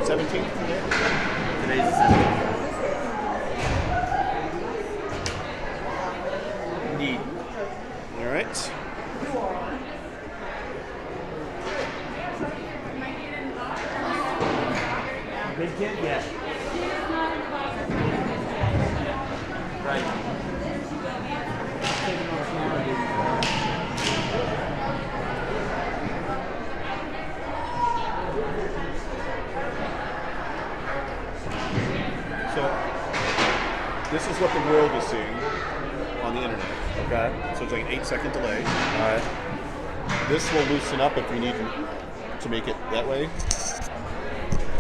17th today? Today's the 17th. Indeed. All right. Big kid? Yeah. Right. So this is what the world is seeing on the internet. Okay. So it's like an 8-second delay. All right. This will loosen up if you need to make it that way.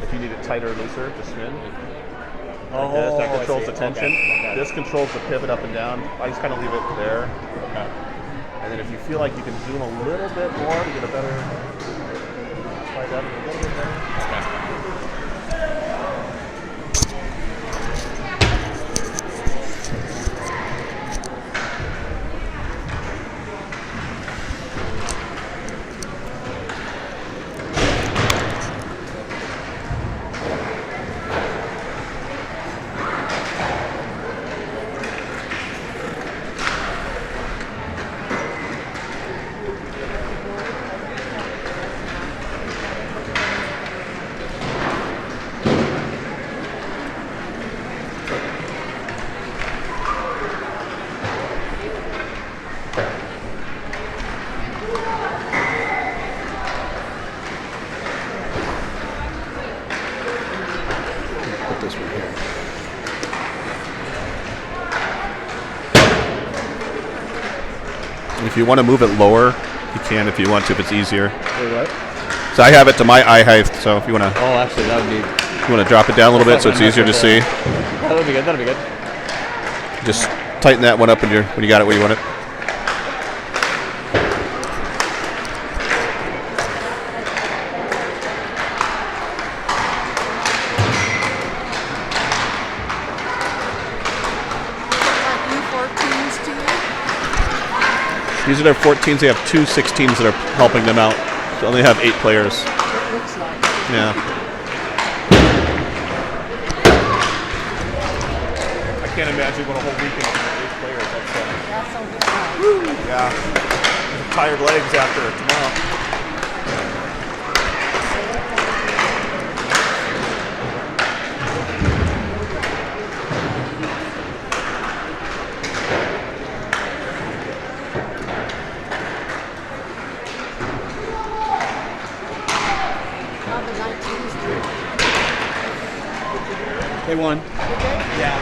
If you need it tighter or looser, just spin. Oh, that controls I see. the tension. Okay. This controls the pivot up and down. I just kind of leave it there. Okay. And then if you feel like you can zoom a little bit more to get a better, try that a little bit better. This one here. And if you want to move it lower, you can if you want to, if it's easier. Wait, what? So I have it to my eye height, so if you want to Actually, that would be... drop it down a little bit so it's easier to see, That would be good. That'd be good. just tighten that one up when you got it where you want it. These are their 14s. They have 2 16s that are helping them out. They only have 8 players. It looks like. Yeah. I can't imagine going a whole weekend with 8 players. That's so good. Yeah. Tired legs after tomorrow. How the 19s do. They won. Did they? Yeah.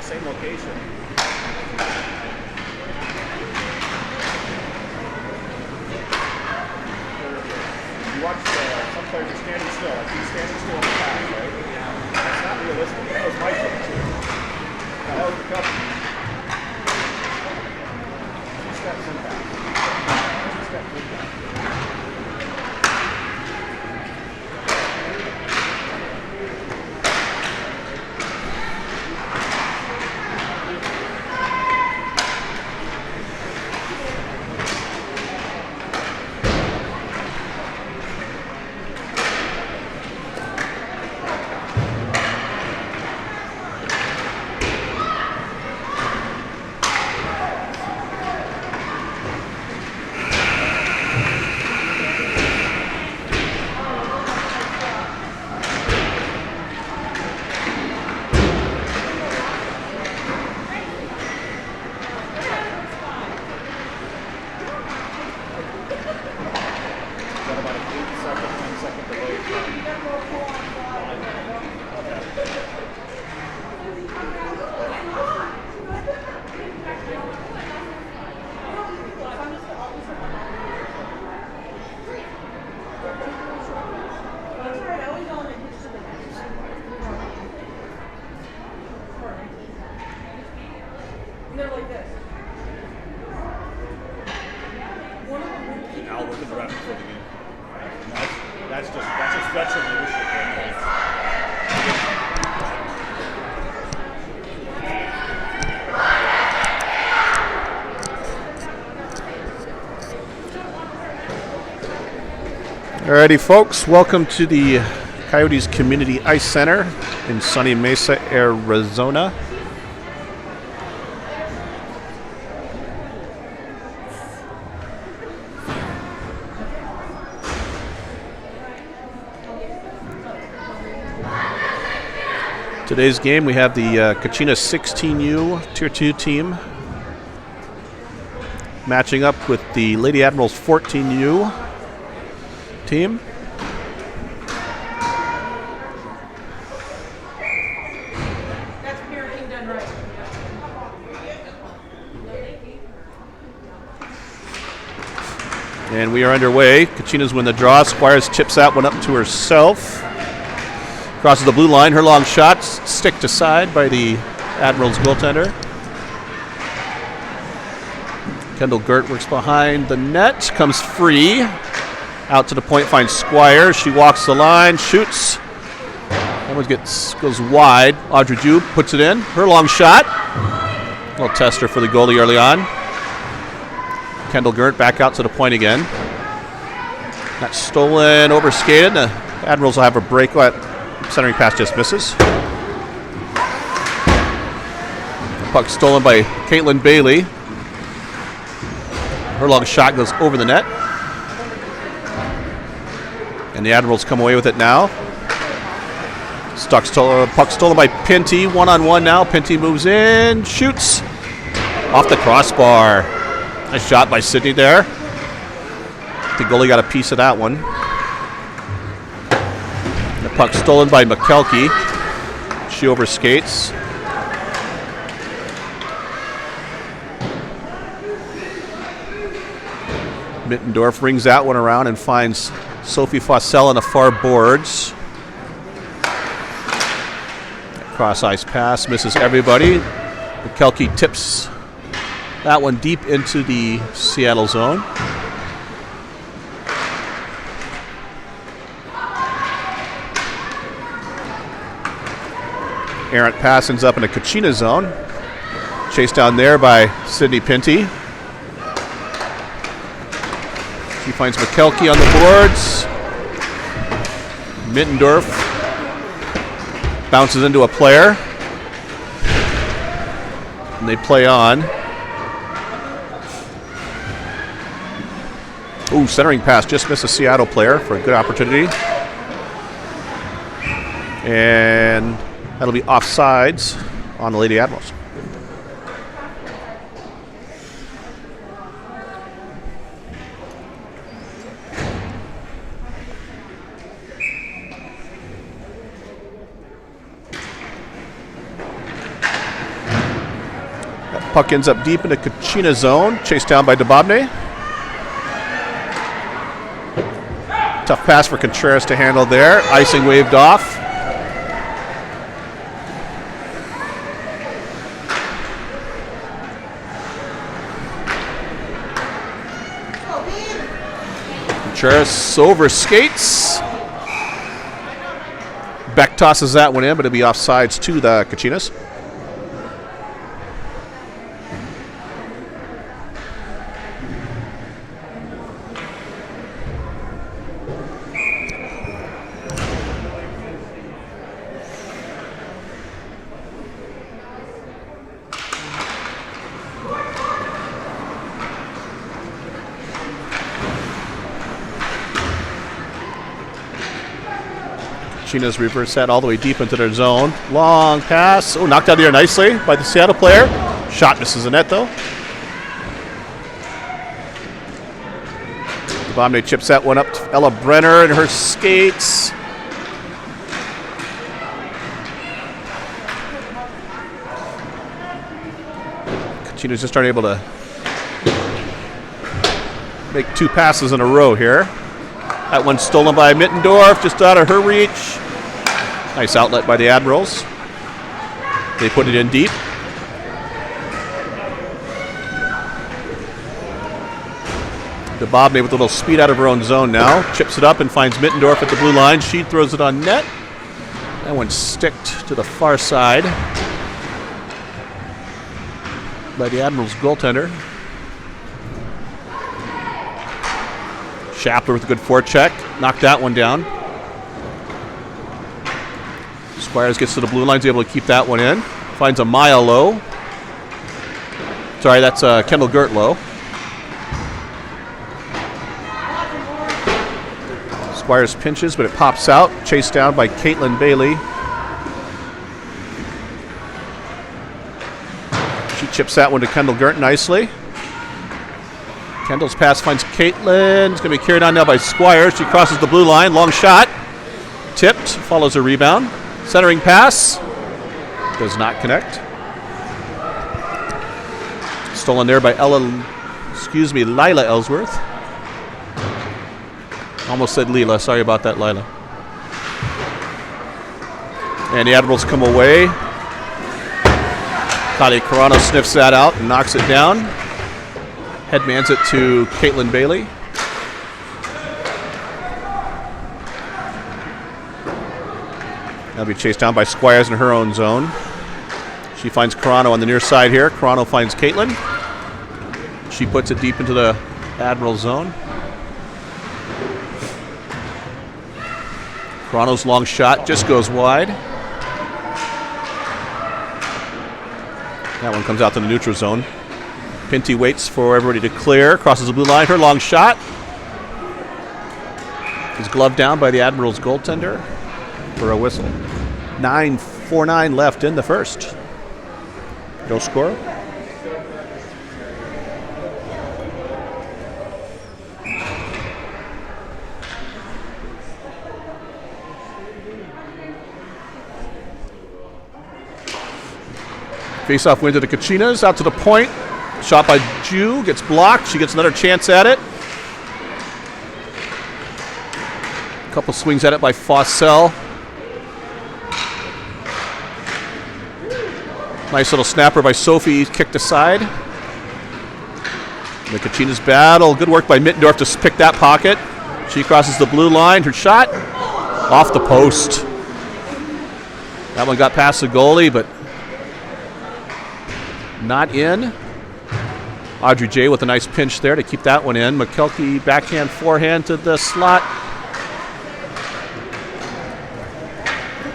Same location. the ref before the game. That's just veteran leadership. Alrighty, folks, welcome to the Coyotes Community Ice Center in sunny Mesa, Arizona. Today's game, we have the Kachinas 16U Tier 2 team matching up with the Lady Admirals 14U team. And we are underway. Kachinas win the draw. Squires chips that one up to herself. Crosses the blue line. Her long shot stick to side by the Admirals goaltender. Kendall Gert works behind the net. Comes free. Out to the point, finds Squire. She walks the line, shoots. That one goes wide. Audrey Jew puts it in. Her long shot. A little tester for the goalie early on. Kendall Gert back out to the point again. That's stolen, overskated. The Admirals will have a break. Centering pass just misses. Puck stolen by Caitlin Bailey. Her long shot goes over the net. And the Admirals come away with it now. Puck stolen by Pinty. One-on-one now. Pinty moves in, shoots. Off the crossbar. Nice shot by Sydney there. The goalie got a piece of that one. The puck stolen by McKelkey. She overskates. Mittendorf rings that one around and finds Sophie Fossell on the far boards. Cross ice pass misses everybody. McKelkey tips that one deep into the Seattle zone. Errant pass ends up in the Kachinas zone. Chased down there by Sydney Pinty. She finds McKelkey on the boards. Mittendorf bounces into a player. And they play on. Ooh, centering pass just missed a Seattle player for a good opportunity. And that'll be offsides on the Lady Admirals. That puck ends up deep in the Kachina zone, chased down by Dubobne. Tough pass for Contreras to handle there. Icing waved off. Contreras over skates. Beck tosses that one in, but it'll be offsides to the Kachinas. Kachinas reverse that all the way deep into their zone. Long pass. Oh, knocked out here nicely by the Seattle player. Shot misses the net, though. Dubobne chips that one up to Ella Brenner and her skates. Kachinas just aren't able to make two passes in a row here. That one stolen by Mittendorf, just out of her reach. Nice outlet by the Admirals. They put it in deep. Bobney with a little speed out of her own zone now. Chips it up and finds Mittendorf at the blue line. She throws it on net. That one sticked to the far side by the Admirals goaltender. Schaffler with a good forecheck. Knocked that one down. Squires gets to the blue line. Is able to keep that one in. Finds a Maya low. Sorry, that's Kendall Gert low. Squires pinches, but it pops out. Chased down by Caitlin Bailey. She chips that one to Kendall Gert nicely. Kendall's pass finds Caitlin. It's going to be carried on now by Squires. She crosses the blue line. Long shot. Tipped. Follows a rebound. Centering pass. Does not connect. Stolen there by Lila Ellsworth. Almost said Leela. Sorry about that, Lila. And the Admirals come away. Kali Carano sniffs that out and knocks it down. Headmans it to Caitlin Bailey. That'll be chased down by Squires in her own zone. She finds Carano on the near side here. Carano finds Caitlin. She puts it deep into the Admiral zone. Carano's long shot just goes wide. That one comes out to the neutral zone. Pinty waits for everybody to clear. Crosses the blue line. Her long shot is gloved down by the Admirals goaltender for a whistle. 9:49 left in the first. No score. Face-off win to the Kachinas. Out to the point. Shot by Jew. Gets blocked. She gets another chance at it. A couple swings at it by Fossell. Nice little snapper by Sophie. Kicked aside. The Kachinas battle. Good work by Mittendorf to pick that pocket. She crosses the blue line. Her shot off the post. That one got past the goalie, but not in. Audrey J with a nice pinch there to keep that one in. McKelkey backhand forehand to the slot.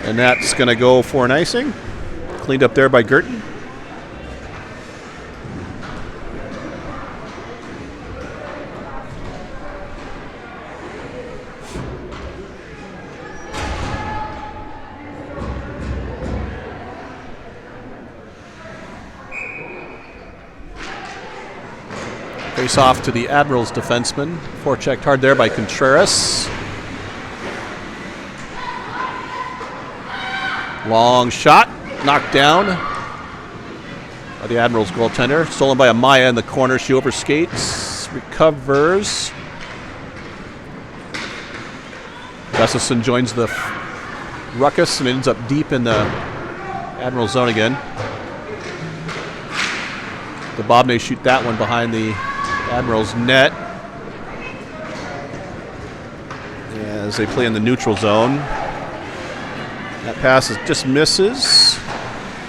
And that's going to go for an icing. Cleaned up there by Gerton. Face off to the Admirals defenseman. Forechecked hard there by Contreras. Long shot. Knocked down by the Admirals goaltender. Stolen by Amaya in the corner. She overskates. Recovers. Gustafson joins the ruckus and ends up deep in the Admiral zone again. The Bobnay shoot that one behind the Admirals net as they play in the neutral zone. That pass just misses.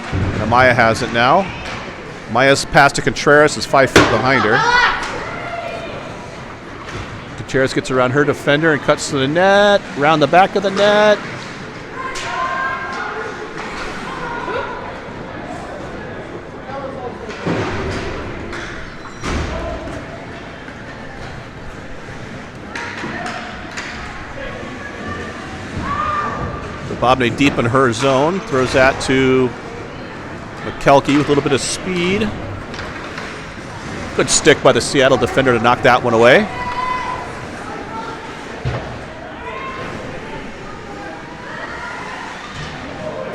And Amaya has it now. Amaya's pass to Contreras is 5 feet behind her. Contreras gets around her defender and cuts to the net. Around the back of the net. Bobnay deep in her zone. Throws that to McKelkey with a little bit of speed. Good stick by the Seattle defender to knock that one away.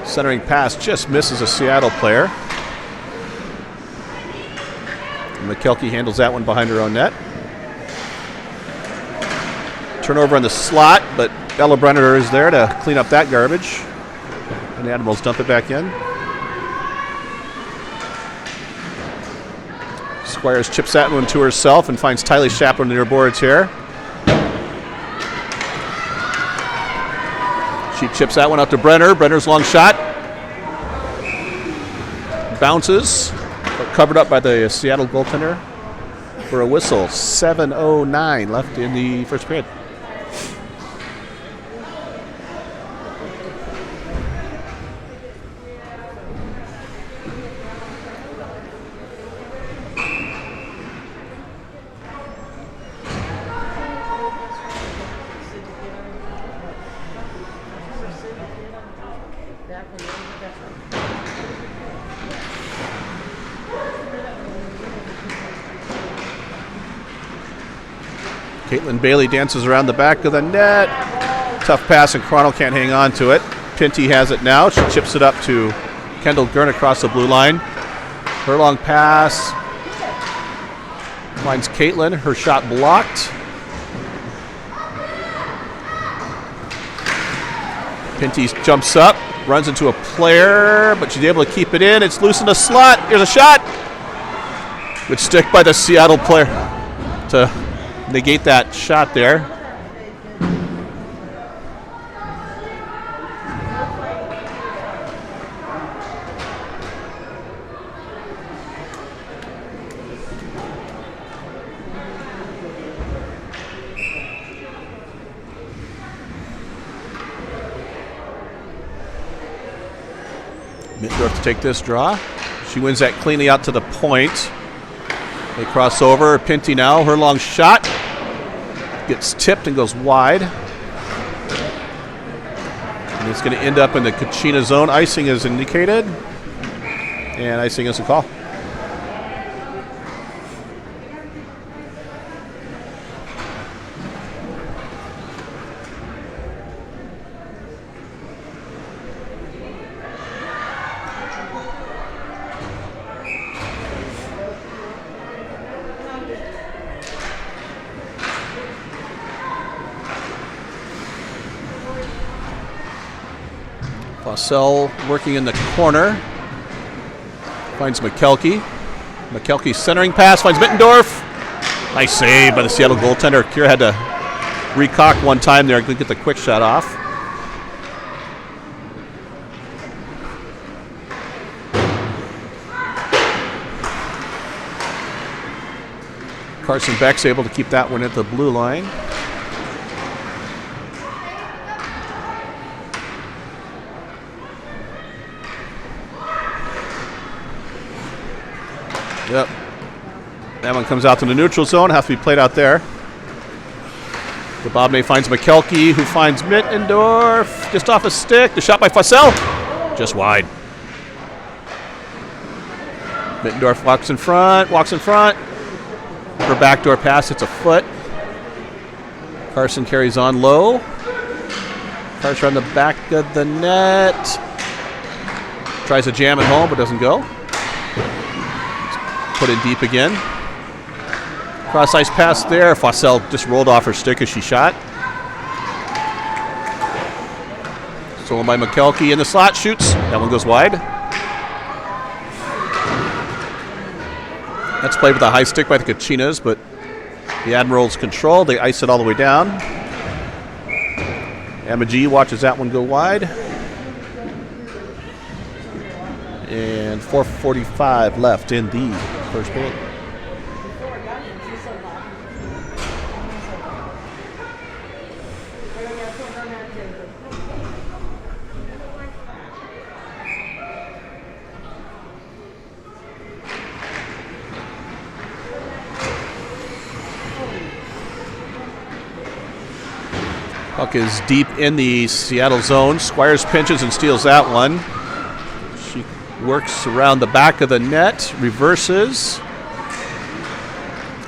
Centering pass just misses a Seattle player. And McKelkey handles that one behind her own net. Turnover on the slot, but Ella Brenner is there to clean up that garbage. And the Admirals dump it back in. Squires chips that one to herself and finds Tylee Chaplin near boards here. She chips that one out to Brenner. Brenner's long shot. Bounces, but covered up by the Seattle goaltender for a whistle. 7:09 left in the first period. Caitlin Bailey dances around the back of the net. Tough pass, and Cronel can't hang on to it. Pinty has it now. She chips it up to Kendall Gurn across the blue line. Her long pass finds Caitlin. Her shot blocked. Pinty jumps up, runs into a player, but she's able to keep it in. It's loose in the slot. Here's a shot. Good stick by the Seattle player to negate that shot there. Mittendorf to take this draw. She wins that cleanly out to the point. They cross over. Pinty now, her long shot gets tipped and goes wide. And it's going to end up in the Kachinas zone. Icing is indicated. And icing is a call. Fossell working in the corner. Finds McKelkey. McKelkey centering pass. Finds Mittendorf. Nice save by the Seattle goaltender. Kira had to recock one time there. Couldn't get the quick shot off. Carson Beck's able to keep that one at the blue line. Yep. That one comes out to the neutral zone. Has to be played out there. Bobney finds McKelkey, who finds Mittendorf. Just off a stick. The shot by Fossell. Just wide. Mittendorf walks in front. Her backdoor pass, it's a foot. Carson carries on low. Carson on the back of the net. Tries to jam it home, but doesn't go. Put it deep again. Cross ice pass there. Fossell just rolled off her stick as she shot. Stolen by McKelkey in the slot. Shoots. That one goes wide. That's played with a high stick by the Kachinas, but the Admirals control. They ice it all the way down. Emma G watches that one go wide. And 4:45 left in the first period. Puck is deep in the Seattle zone. Squires pinches and steals that one. She works around the back of the net, reverses.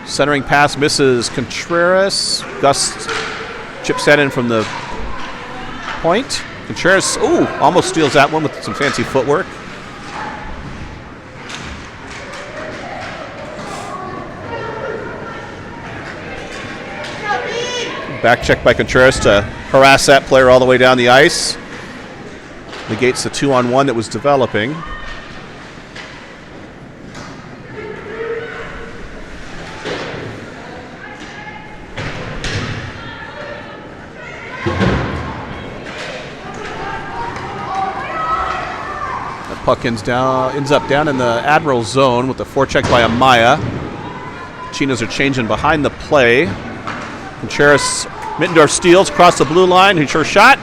Centering pass misses Contreras. Gus chips that in from the point. Contreras, almost steals that one with some fancy footwork. Back check by Contreras to harass that player all the way down the ice. Negates the 2-on-1 that was developing. Puck ends up down in the Admirals zone with the forecheck by Amaya. Kachinas are changing behind the play. Contreras, Mittendorf steals across the blue line. He's sure shot.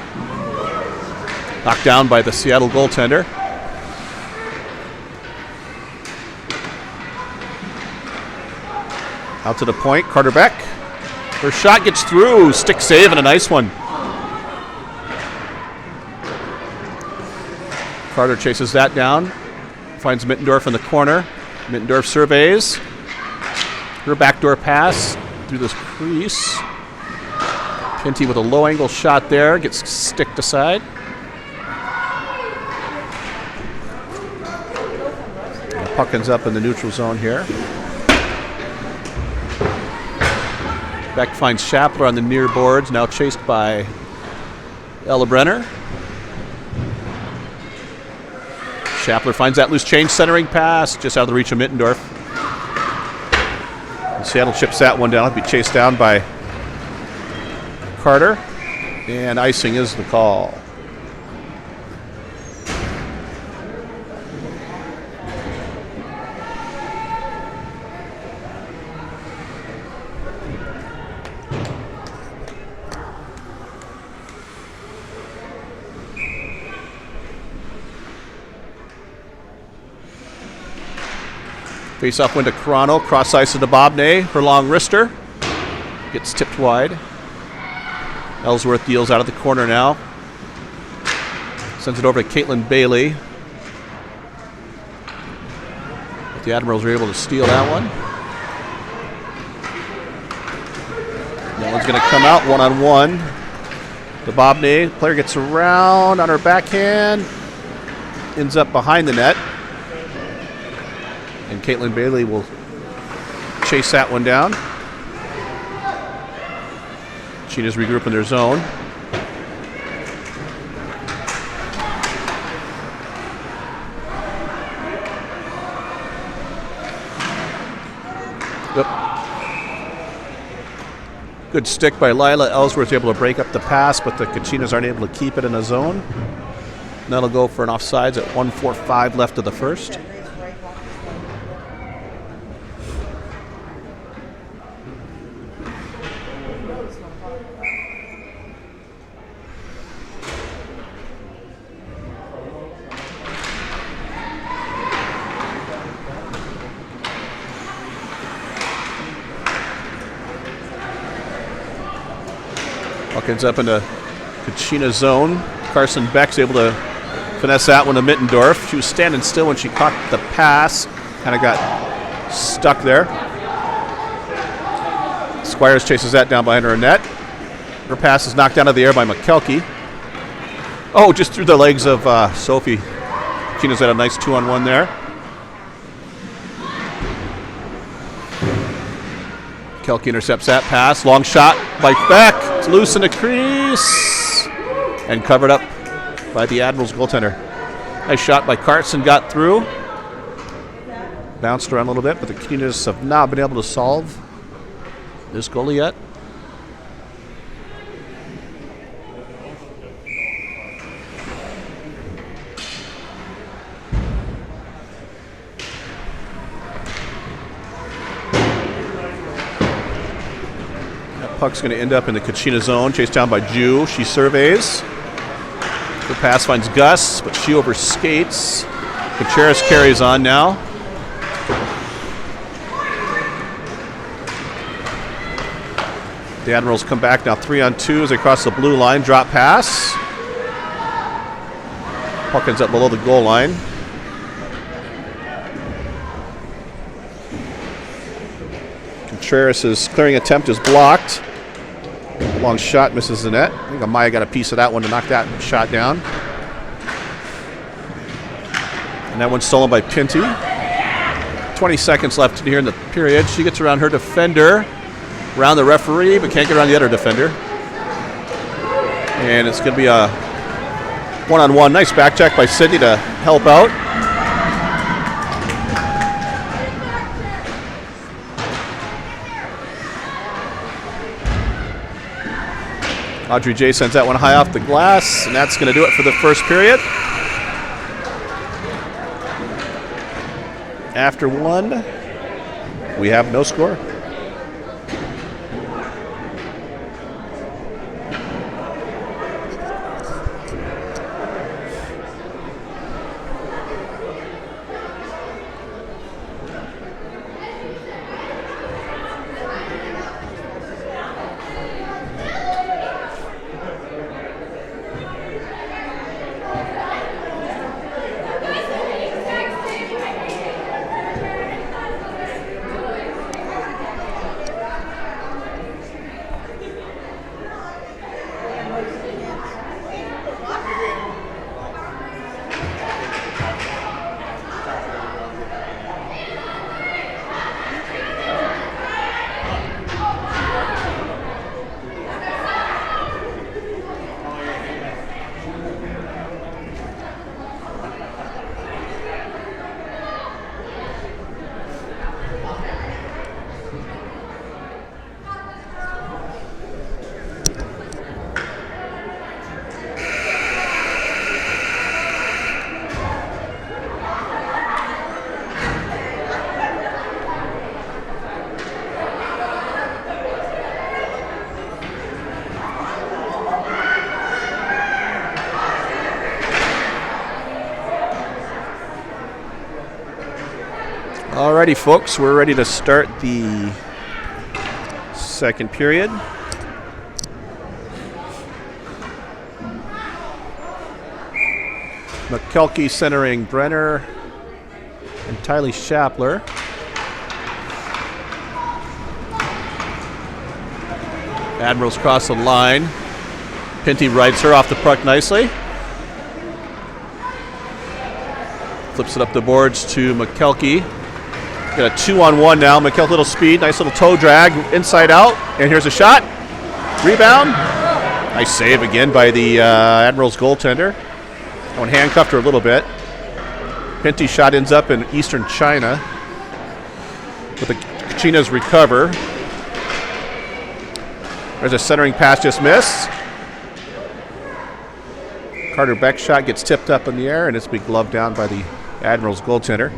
Knocked down by the Seattle goaltender. Out to the point, Carter Beck. Her shot gets through. Stick save and a nice one. Carter chases that down. Finds Mittendorf in the corner. Mittendorf surveys. Her backdoor pass through this crease. Pinty with a low angle shot there. Gets sticked aside. The puck ends up in the neutral zone here. Beck finds Schappler on the near boards, now chased by Ella Brenner. Schappler finds that loose change, centering pass, just out of the reach of Mittendorf. And Seattle chips that one down. It'll be chased down by Carter, and icing is the call. Face-off win to Carano. Cross ice to Bobnay. Her long wrister. Gets tipped wide. Ellsworth deals out of the corner now. Sends it over to Caitlin Bailey. But the Admirals are able to steal that one. That one's going to come out one-on-one. The Bobnay player gets around on her backhand. Ends up behind the net. And Caitlin Bailey will chase that one down. Kachinas regroup in their zone. Yep. Good stick by Lila. Ellsworth's able to break up the pass, but the Kachinas aren't able to keep it in the zone. And that'll go for an offsides at 1:45 left of the first. Puck ends up in the Kachina zone. Carson Beck's able to finesse that one to Mittendorf. She was standing still when she caught the pass. Kind of got stuck there. Squires chases that down behind her net. Her pass is knocked out of the air by McKelkey. Oh, just through the legs of Sophie. Kachina's had a nice 2-on-1 there. Kelke intercepts that pass. Long shot by Beck. It's loose in the crease. And covered up by the Admirals goaltender. Nice shot by Carson. Got through. Bounced around a little bit, but the Kachinas have not been able to solve this goalie yet. Puck's going to end up in the Kachina zone, chased down by Jew. She surveys. The pass finds Gus, but she overskates. Contreras carries on now. The Admirals come back now 3-on-2 as they cross the blue line. Drop pass. Puck ends up below the goal line. Contreras' clearing attempt is blocked. Long shot misses the net. I think Amaya got a piece of that one to knock that shot down. And that one's stolen by Pinty. 20 seconds left here in the period. She gets around her defender, around the referee, but can't get around the other defender. And it's going to be a one-on-one. Nice back check by Sydney to help out. Audrey J sends that one high off the glass, and that's going to do it for the first period. After 1, we have no score. Alrighty, folks, we're ready to start the second period. McKelkey centering Brenner and Tylee Shapler. Admirals cross the line. Pinty rides her off the puck nicely. Flips it up the boards to McKelkey. Got a 2-on-1 now. McKelkey, little speed, nice little toe drag, inside out, and here's a shot. Rebound. Nice save again by the Admirals goaltender. That one handcuffed her a little bit. Pinty's shot ends up in eastern China. But the Kachinas recover. There's a centering pass, just missed. Carter Beck's shot gets tipped up in the air, and it's been gloved down by the Admirals goaltender.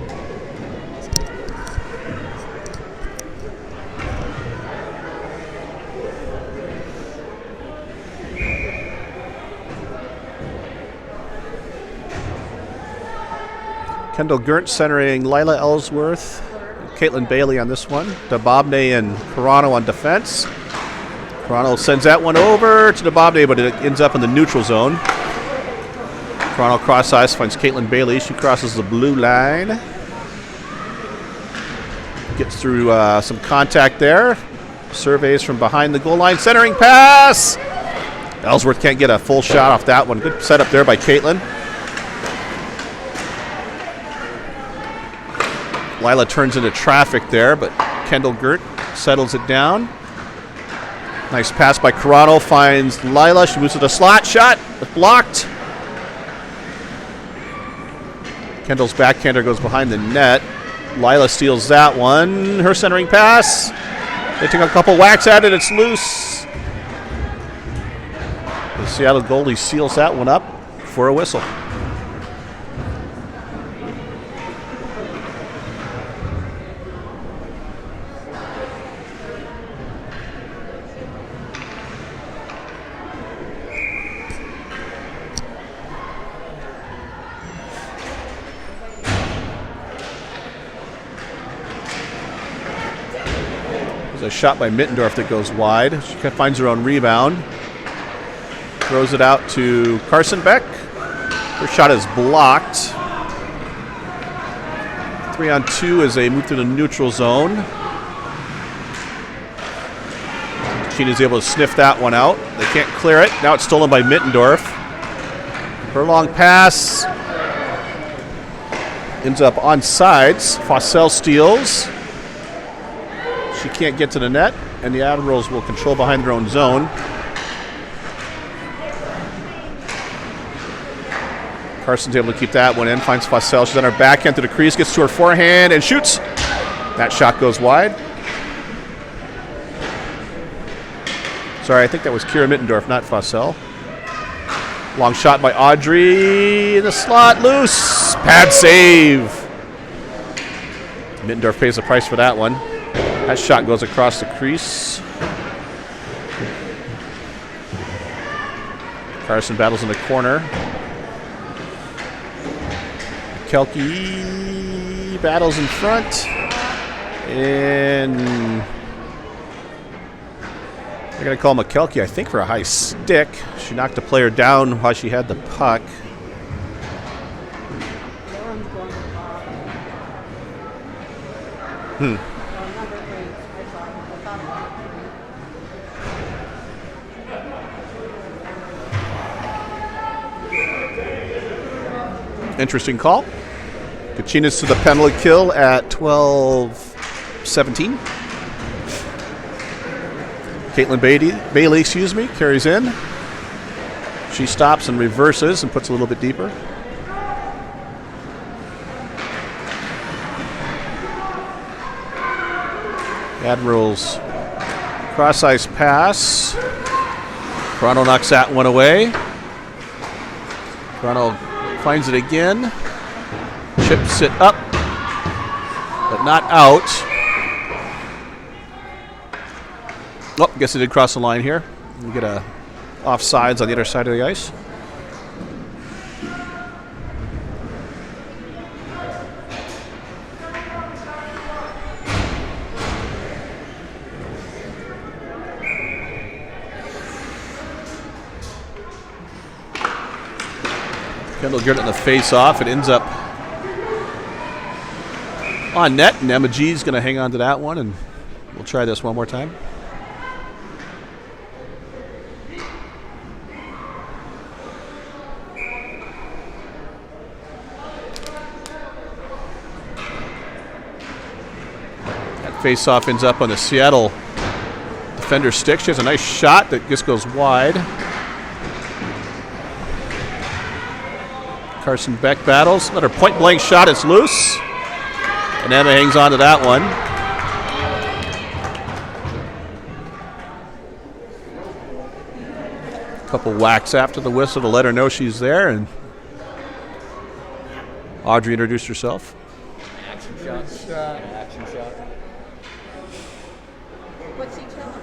Kendall Gert centering Lila Ellsworth, Caitlin Bailey on this one. Dababne and Carano on defense. Carano sends that one over to Dababne, but it ends up in the neutral zone. Carano cross ice finds Caitlin Bailey. She crosses the blue line. Gets through some contact there. Surveys from behind the goal line. Centering pass. Ellsworth can't get a full shot off that one. Good setup there by Caitlin. Lila turns into traffic there, but Kendall Gert settles it down. Nice pass by Carano, finds Lila. She moves to the slot. Shot blocked. Kendall's backhander goes behind the net. Lila steals that one. Her centering pass. They take a couple whacks at it. It's loose. The Seattle goalie seals that one up for a whistle. A shot by Mittendorf that goes wide. She finds her own rebound. Throws it out to Carson Beck. Her shot is blocked. 3-on-2 as they move to the neutral zone. Kachinas is able to sniff that one out. They can't clear it. Now it's stolen by Mittendorf. Her long pass ends up on sides. Fossell steals. She can't get to the net, and the Admirals will control behind their own zone. Carson's able to keep that one in, finds Fossell. She's on her backhand to the crease, gets to her forehand, and shoots. That shot goes wide. Sorry, I think that was Kira Mittendorf, not Fossell. Long shot by Audrey in the slot, loose. Pad save. Mittendorf pays the price for that one. That shot goes across the crease. Carson battles in the corner. Kelke battles in front. And they're going to call McKelkey, I think, for a high stick. She knocked the player down while she had the puck. Lauren's going to number 8. I thought about it. Interesting call. Kachinas to the penalty kill at 12-17. Caitlin Bailey, carries in. She stops and reverses and puts a little bit deeper. Admirals cross-ice pass. Toronto knocks that one away. Toronto finds it again. Chips it up, but not out. Oh, guess it did cross the line here. We get a offsides on the other side of the ice. Kendall Gert on the face-off. It ends up on net, and Emma G's going to hang on to that one, and we'll try this one more time. That face-off ends up on the Seattle defender's stick. She has a nice shot that just goes wide. Carson Beck battles. Another point-blank shot. It's loose. And Emma hangs on to that one. Couple whacks after the whistle to let her know she's there. And Audrey introduced herself. Action shot. Action shot. What's he telling her?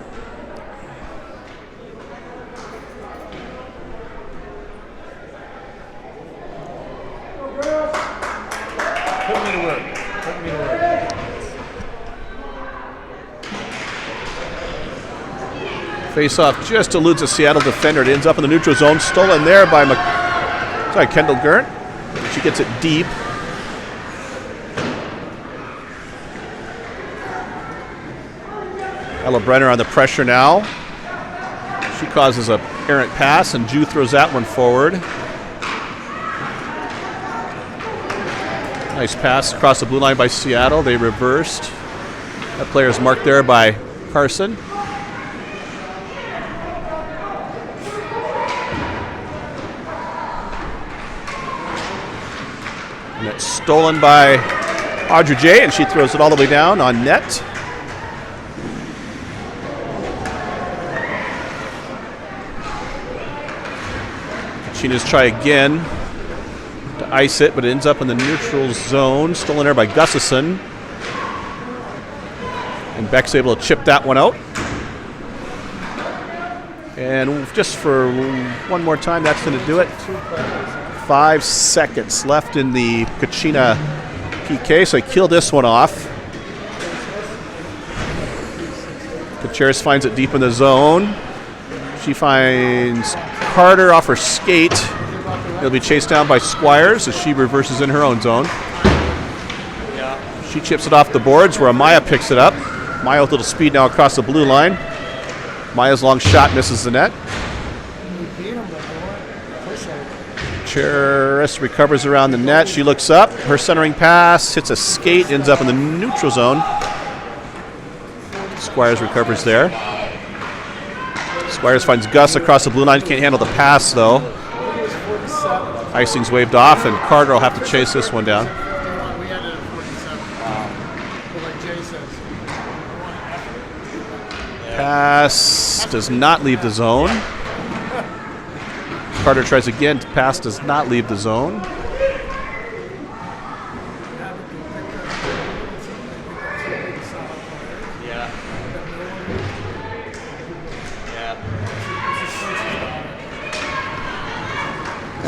Put me to work. Put me to work. Face-off just eludes a Seattle defender. It ends up in the neutral zone. Stolen there by Kendall Gert. She gets it deep. Ella Brenner on the pressure now. She causes a errant pass, and Ju throws that one forward. Nice pass across the blue line by Seattle. They reversed. That player is marked there by Carson. And it's stolen by Audrey J, and she throws it all the way down on net. Kachinas try again to ice it, but it ends up in the neutral zone. Stolen there by Gustafson. And Beck's able to chip that one out. And just for one more time, that's going to do it. 5 seconds left in the Kachina PK, so I kill this one off. Kachinas finds it deep in the zone. She finds Carter off her skate. It'll be chased down by Squires as she reverses in her own zone. She chips it off the boards where Amaya picks it up. Maya with a little speed now across the blue line. Maya's long shot misses the net. Cheris recovers around the net. She looks up. Her centering pass hits a skate, ends up in the neutral zone. Squires recovers there. Squires finds Gus across the blue line. Can't handle the pass, though. Icing's waved off, and Carter will have to chase this one down. Pass does not leave the zone. Carter tries again. Pass does not leave the zone.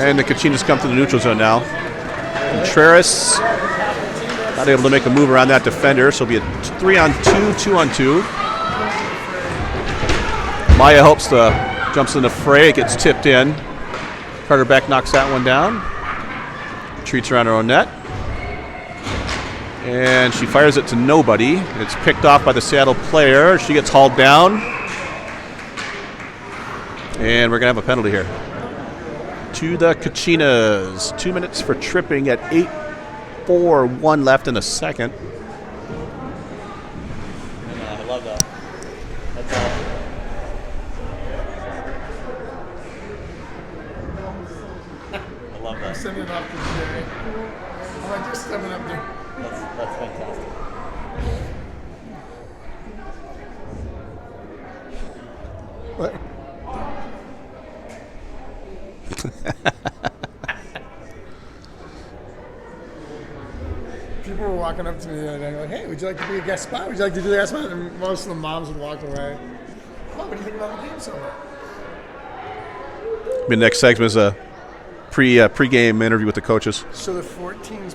And the Kachinas come to the neutral zone now. Contreras not able to make a move around that defender, so it'll be a 3-on-2, 2-on-2. Maya hopes jumps in the fray. It gets tipped in. Carter Beck knocks that one down. Treats around her own net. And she fires it to nobody. It's picked off by the Seattle player. She gets hauled down. And we're going to have a penalty here. To the Kachinas. 2 minutes for tripping at 8:41 left in the second. I love that. That's awesome. I love that. Send it up to Jerry. I'm like, just send it up there. That's fantastic. What? People were walking up to me the other day like, hey, would you like to be a guest spot? Would you like to do the guest spot? And most of the moms would walk away. Oh, what do you think about the game so far? The next segment is a pre-game interview with the coaches. So the 14s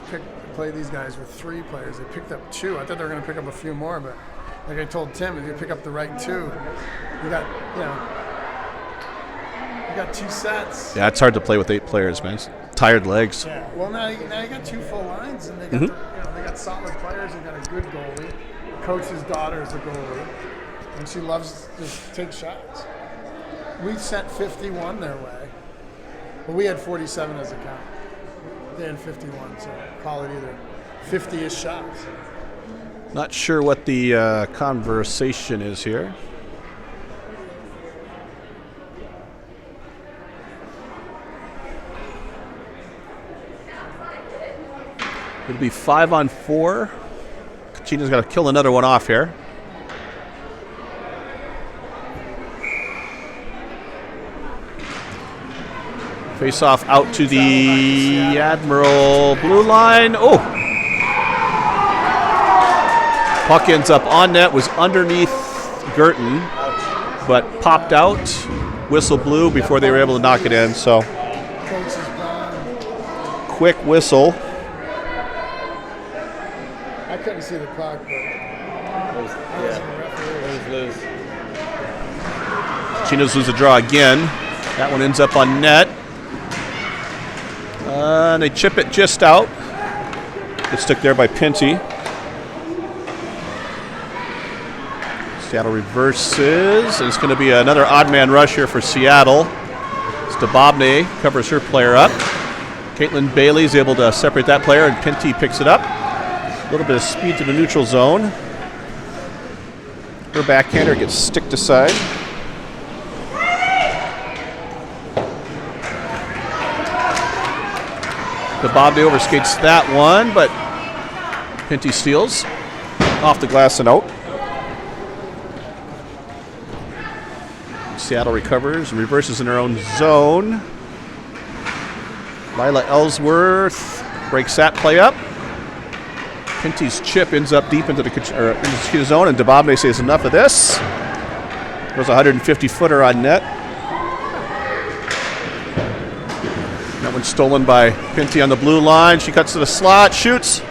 play these guys with 3 players. They picked up 2. I thought they were going to pick up a few more, but like I told Tim, if you pick up the right 2, you got 2 sets. Yeah, it's hard to play with 8 players, man. It's tired legs. Yeah. Well, now you got 2 full lines, and they got they got solid players. They got a good goalie. The coach's daughter is a goalie, and she loves to just take shots. We sent 51 their way. Well, we had 47 as a count. They had 51, so call it either 50-ish shots. Not sure what the conversation is here. It'll be 5-on-4. Kachina's got to kill another one off here. Face off out to the Admiral blue line. Oh! Puck ends up on net, was underneath Girton, but popped out. Whistle blew before they were able to knock it in, so Coach is gone. quick whistle. I couldn't see the clock, but I was in the referee. Lose. Chinos lose the draw again. That one ends up on net. And they chip it just out. Gets stuck there by Pinty. Seattle reverses. And it's going to be another odd man rush here for Seattle. Stabobne covers her player up. Caitlin Bailey is able to separate that player, and Pinty picks it up. A little bit of speed to the neutral zone. Her backhander gets sticked aside. Stabobne overskates that one, but Pinty steals off the glass and out. Seattle recovers and reverses in their own zone. Lila Ellsworth breaks that play up. Pinty's chip ends up deep into the zone, and Stabobne says enough of this. Goes a 150-footer on net. That one's stolen by Pinty on the blue line. She cuts to the slot, shoots.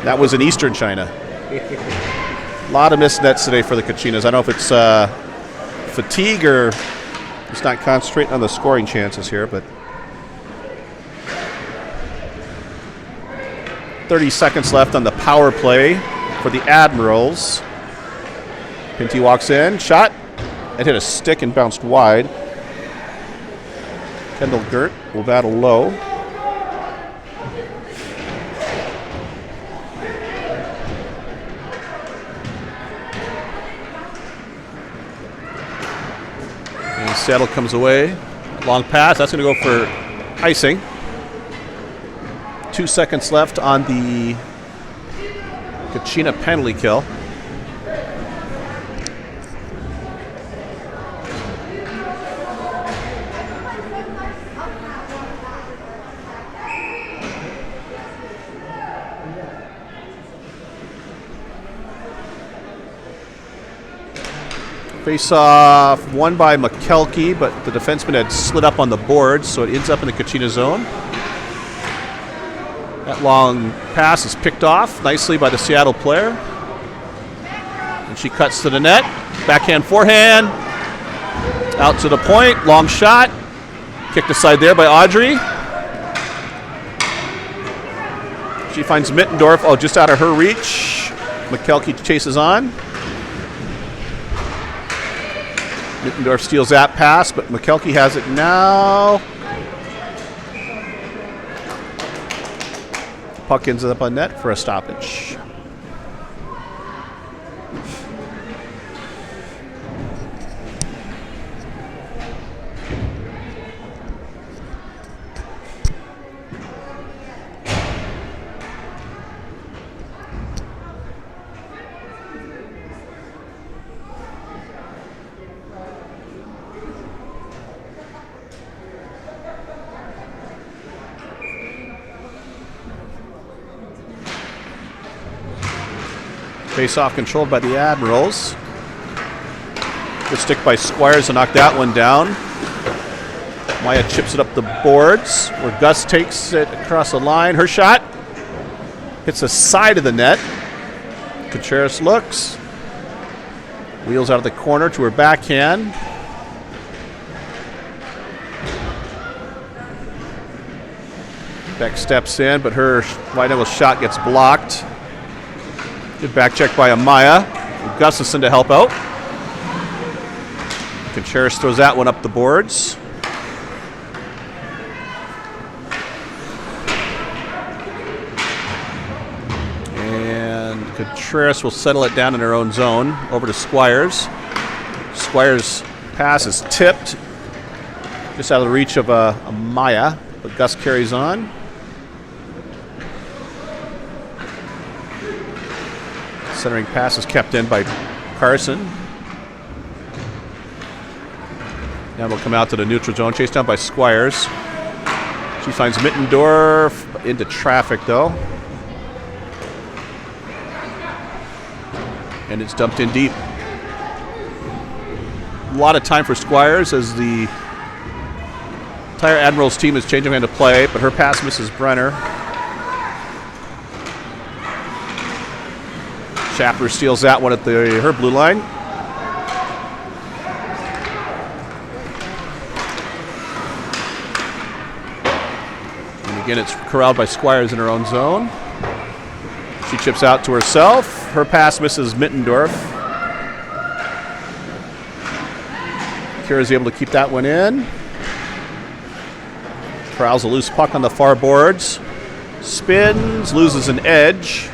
That was in Eastern China. A lot of missed nets today for the Kachinas. I don't know if it's fatigue or just not concentrating on the scoring chances here, but 30 seconds left on the power play for the Admirals. Pinty walks in, shot. It hit a stick and bounced wide. Kendall Gert will battle low. And Seattle comes away. Long pass. That's going to go for icing. 2 seconds left on the Kachina penalty kill. Face off won by McKelkey, but the defenseman had slid up on the board, so it ends up in the Kachina zone. That long pass is picked off nicely by the Seattle player. And she cuts to the net. Backhand, forehand. Out to the point. Long shot. Kicked aside there by Audrey. She finds Mittendorf. Oh, just out of her reach. McKelkey chases on. Mittendorf steals that pass, but McKelkey has it now. Puck ends up on net for a stoppage. Face-off controlled by the Admirals. Good stick by Squires to knock that one down. Maya chips it up the boards, where Gus takes it across the line. Her shot hits the side of the net. Kachinas looks. Wheels out of the corner to her backhand. Beck steps in, but her wide angle shot gets blocked. Good back check by Amaya. Gustafson to help out. Kachinas throws that one up the boards. And Kachinas will settle it down in her own zone. Over to Squires. Squires' pass is tipped. Just out of the reach of Amaya, but Gus carries on. Centering pass is kept in by Carson. Now we'll come out to the neutral zone, chased down by Squires. She finds Mittendorf into traffic, though. And it's dumped in deep. A lot of time for Squires as the entire Admirals team is changing hand to play, but her pass misses Brenner. Chapler steals that one at her blue line. And again, it's corralled by Squires in her own zone. She chips out to herself. Her pass misses Mittendorf. Kira's able to keep that one in. Corrals a loose puck on the far boards. Spins, loses an edge.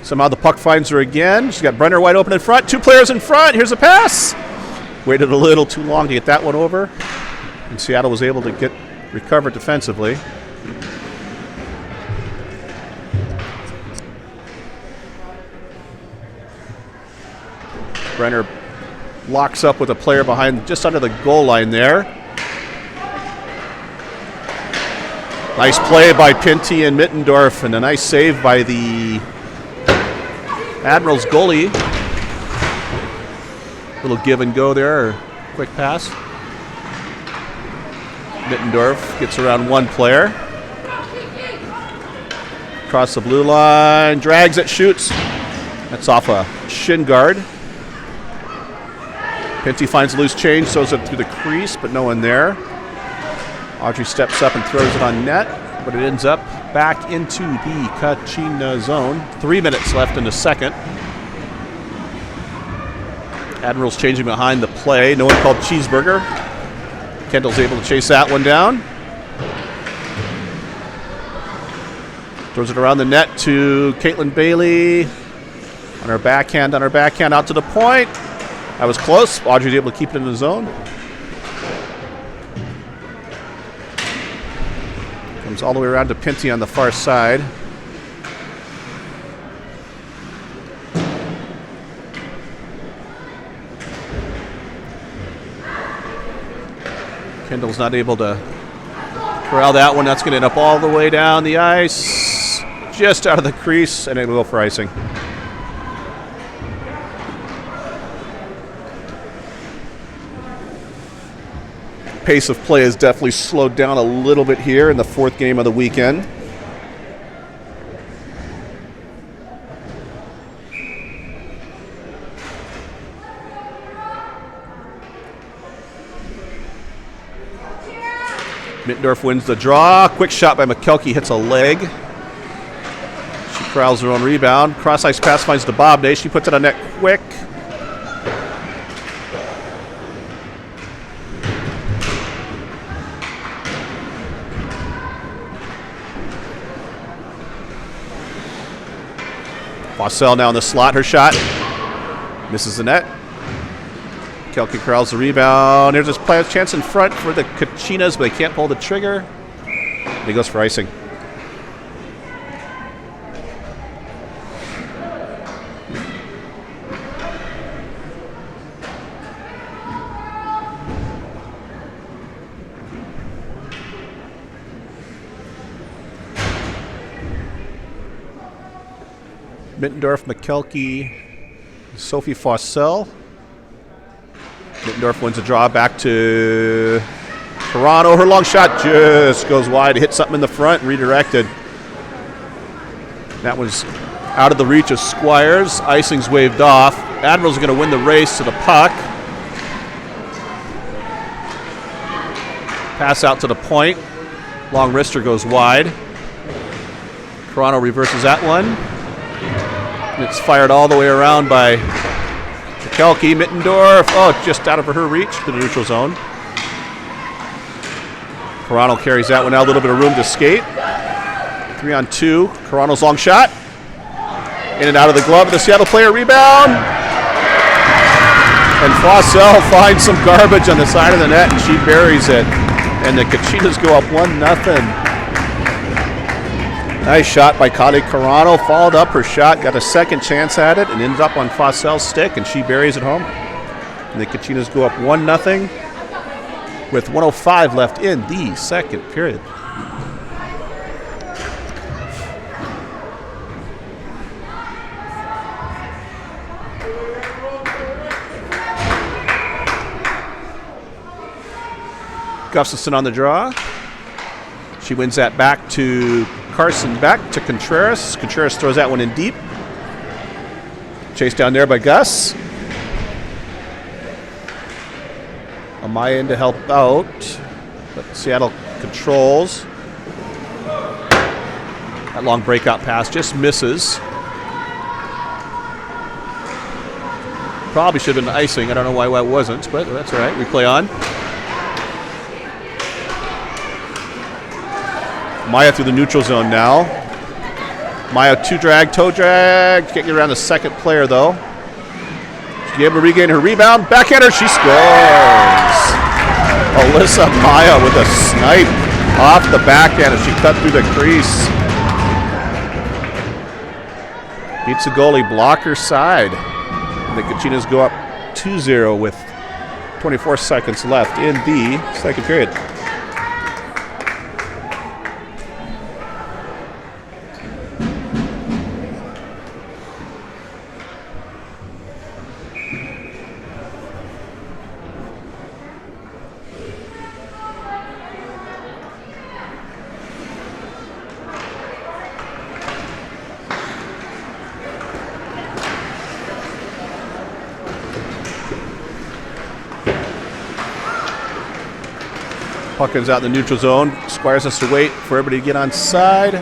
Somehow the puck finds her again. She's got Brenner wide open in front. Two players in front. Here's a pass. Waited a little too long to get that one over. And Seattle was able to recover defensively. Brenner locks up with a player behind, just under the goal line there. Nice play by Pinty and Mittendorf, and a nice save by the Admirals goalie. Little give and go there, or quick pass. Mittendorf gets around one player. Across the blue line, drags it, shoots. That's off a shin guard. Pinty finds a loose change, throws it through the crease, but no one there. Audrey steps up and throws it on net, but it ends up back into the Kachina zone. 3 minutes left in the second. Admirals changing behind the play. No one called cheeseburger. Kendall's able to chase that one down. Throws it around the net to Caitlin Bailey. On her backhand, out to the point. That was close. Audrey's able to keep it in the zone. Comes all the way around to Pinty on the far side. Kendall's not able to corral that one. That's going to end up all the way down the ice. Just out of the crease, and it will go for icing. pace of play has definitely slowed down a little bit here in the fourth game of the weekend. Mittendorf wins the draw. Quick shot by McKelkey, hits a leg. She corrals her own rebound. Cross-ice pass finds to Bobday. She puts it on net quick. Fossell now in the slot. Her shot misses the net. Kelke corrals the rebound. Here's his chance in front for the Kachinas, but they can't pull the trigger. And he goes for icing. Mittendorf, McKelkey, Sophie Fossell. Mittendorf wins a draw back to Toronto. Her long shot just goes wide. Hit something in the front, redirected. That was out of the reach of Squires. Icing's waved off. Admirals are going to win the race to the puck. Pass out to the point. Long wrister goes wide. Toronto reverses that one. And it's fired all the way around by Kelke. Mittendorf, just out of her reach to the neutral zone. Toronto carries that one out, a little bit of room to skate. 3-on-2. Toronto's long shot. In and out of the glove of the Seattle player. Rebound. And Fossell finds some garbage on the side of the net, and she buries it. And the Kachinas go up 1-0. Nice shot by Kali Toronto. Followed up her shot, got a second chance at it, and ended up on Fossell's stick, and she buries it home. And the Kachinas go up 1-0 with 1:05 left in the second period. Gustafson on the draw. She wins that back to Carson Beck to Contreras. Contreras throws that one in deep. Chased down there by Gus. Amaya in to help out, but Seattle controls. That long breakout pass just misses. Probably should have been icing. I don't know why that wasn't, but that's all right. We play on. Maya through the neutral zone now. Maya toe drag. Can't get around the second player though. She's able to regain her rebound. Backhander, she scores. Alyssa Maya with a snipe off the backhand as she cut through the crease. Beats the goalie blocker side. And the Kachinas go up 2-0 with 24 seconds left in the second period. Puck is out in the neutral zone. Squires has to wait for everybody to get on side.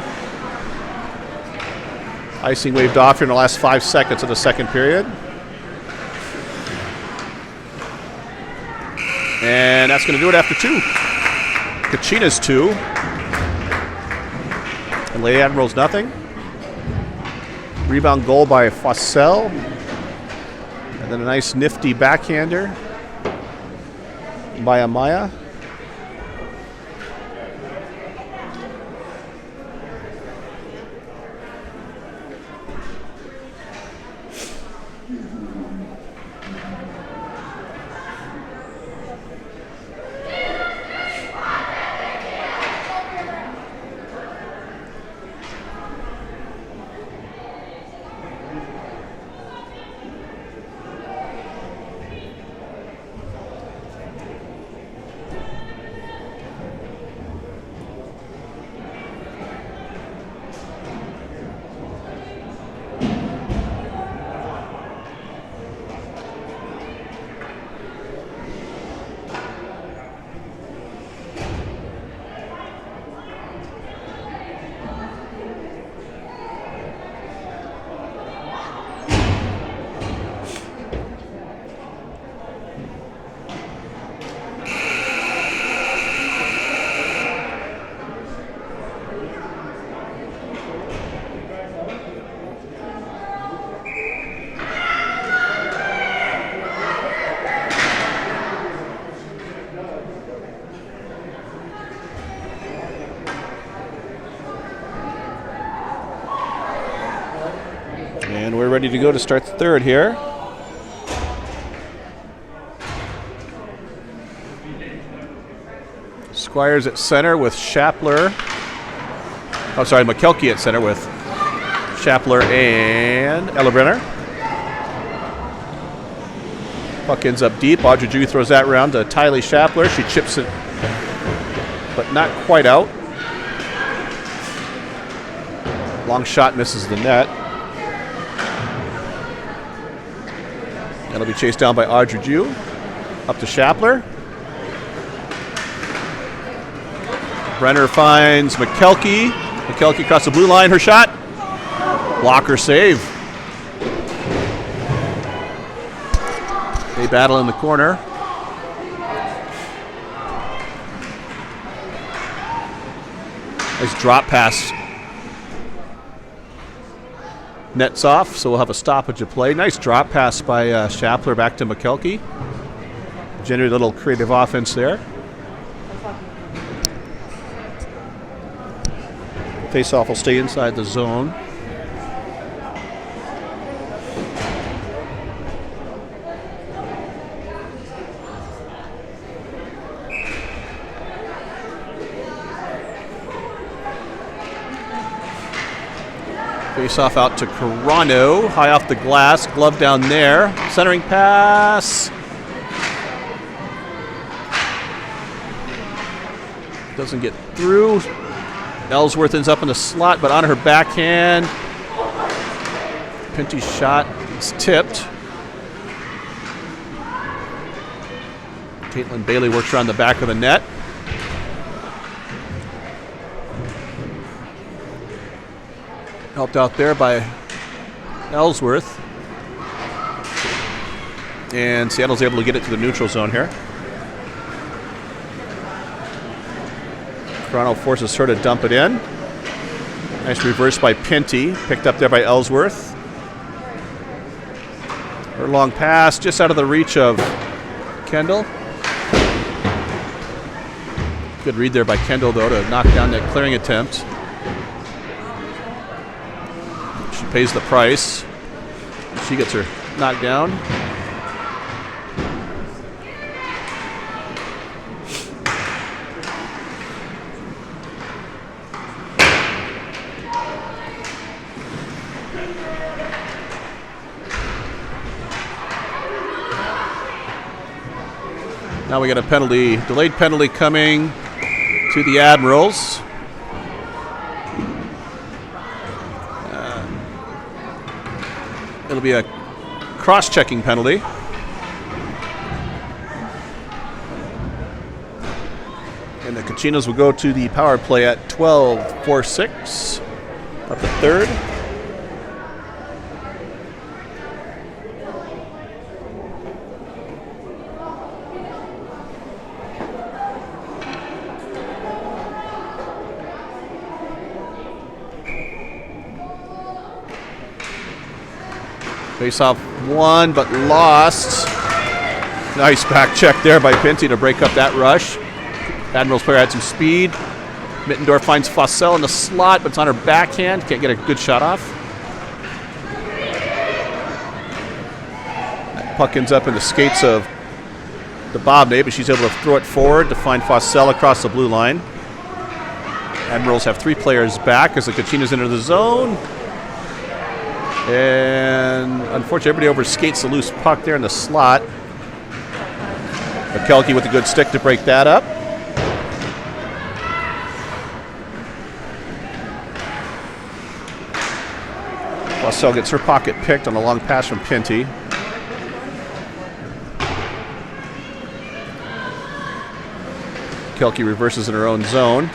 Icing waved off here in the last 5 seconds of the second period. And that's going to do it after 2. Kachinas 2. And Lady Admirals nothing. Rebound goal by Fossell. And then a nice nifty backhander by Amaya. And we're ready to go to start the third here. Squires at center with Shapler. Oh, sorry, McKelkey at center with Shapler and Ellebrenner. Puck ends up deep. Audrey Drew throws that round to Tylee Shapler. She chips it, but not quite out. Long shot misses the net. That'll be chased down by Audrey Drew. Up to Shapler. Brenner finds McKelkey. McKelkey across the blue line. Her shot. Blocker save. They battle in the corner. Nice drop pass. Nets off, so we'll have a stoppage of play. Nice drop pass by Shapler back to McKelkey. Generate a little creative offense there. Face-off will stay inside the zone. Face-off out to Carano. High off the glass. Glove down there. Centering pass. Doesn't get through. Ellsworth ends up in the slot, but on her backhand. Pinty's shot is tipped. Caitlin Bailey works around the back of the net. Helped out there by Ellsworth. And Seattle's able to get it to the neutral zone here. Toronto forces her to dump it in. Nice reverse by Pinty. Picked up there by Ellsworth. Her long pass just out of the reach of Kendall. Good read there by Kendall, though, to knock down that clearing attempt. She pays the price. She gets her knocked down. Now we got a penalty, delayed penalty coming to the Admirals. It'll be a cross-checking penalty. And the Kachinas will go to the power play at 12-4-6 of the third. Face-off won, but lost. Nice back check there by Pinty to break up that rush. Admirals player had some speed. Mittendorf finds Fossell in the slot, but it's on her backhand. Can't get a good shot off. That puck ends up in the skates of the Bobnay, but she's able to throw it forward to find Fossell across the blue line. Admirals have 3 players back as the Kachinas enter the zone. And unfortunately, everybody overskates the loose puck there in the slot. McKelkey with a good stick to break that up. Fossell gets her pocket picked on a long pass from Pinty. McKelkey reverses in her own zone.